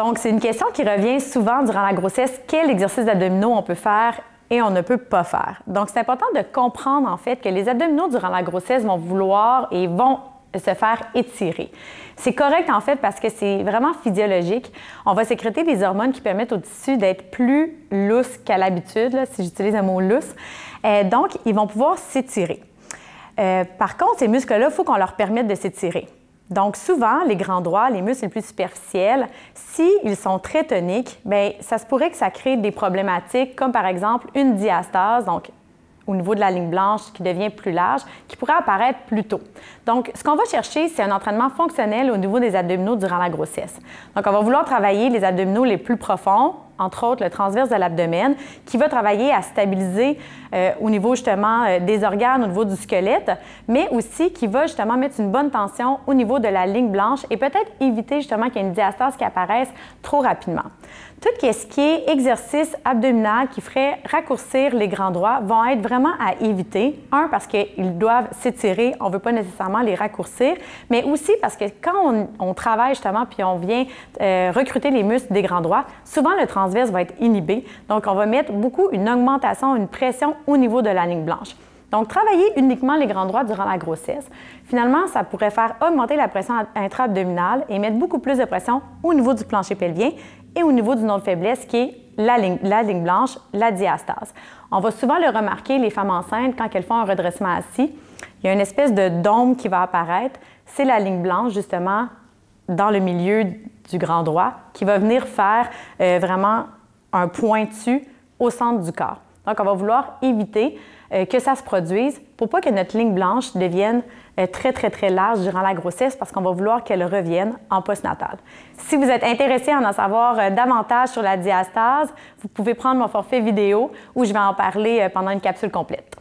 Donc, c'est une question qui revient souvent durant la grossesse. Quel exercice d'abdominaux on peut faire et on ne peut pas faire? Donc, c'est important de comprendre en fait que les abdominaux durant la grossesse vont vouloir et vont se faire étirer. C'est correct en fait parce que c'est vraiment physiologique. On va sécréter des hormones qui permettent au tissu d'être plus lousse qu'à l'habitude, si j'utilise un mot lousse. Donc, ils vont pouvoir s'étirer. Par contre, ces muscles-là, il faut qu'on leur permette de s'étirer. Donc, souvent, les grands droits, les muscles les plus superficiels, s'ils sont très toniques, bien, ça se pourrait que ça crée des problématiques comme par exemple une diastase, donc au niveau de la ligne blanche qui devient plus large, qui pourrait apparaître plus tôt. Donc, ce qu'on va chercher, c'est un entraînement fonctionnel au niveau des abdominaux durant la grossesse. Donc, on va vouloir travailler les abdominaux les plus profonds, entre autres le transverse de l'abdomen, qui va travailler à stabiliser au niveau justement des organes, au niveau du squelette, mais aussi qui va justement mettre une bonne tension au niveau de la ligne blanche et peut-être éviter justement qu'il y ait une diastase qui apparaisse trop rapidement. Tout ce qui est exercice abdominal qui ferait raccourcir les grands droits vont être vraiment à éviter. Un, parce qu'ils doivent s'étirer, on ne veut pas nécessairement les raccourcir, mais aussi parce que quand on travaille justement puis on vient recruter les muscles des grands droits, souvent le transverse va être inhibé. Donc, on va mettre beaucoup une augmentation, une pression au niveau de la ligne blanche. Donc, travailler uniquement les grands droits durant la grossesse, finalement, ça pourrait faire augmenter la pression intra-abdominale et mettre beaucoup plus de pression au niveau du plancher pelvien et au niveau d'une autre faiblesse qui est la ligne blanche, la diastase. On va souvent le remarquer, les femmes enceintes, quand elles font un redressement assis, il y a une espèce de dôme qui va apparaître. C'est la ligne blanche, justement, dans le milieu du grand droit, qui va venir faire vraiment un pointu au centre du corps. Donc, on va vouloir éviter que ça se produise pour pas que notre ligne blanche devienne très, très, très large durant la grossesse parce qu'on va vouloir qu'elle revienne en postnatal. Si vous êtes intéressé à en savoir davantage sur la diastase, vous pouvez prendre mon forfait vidéo où je vais en parler pendant une capsule complète.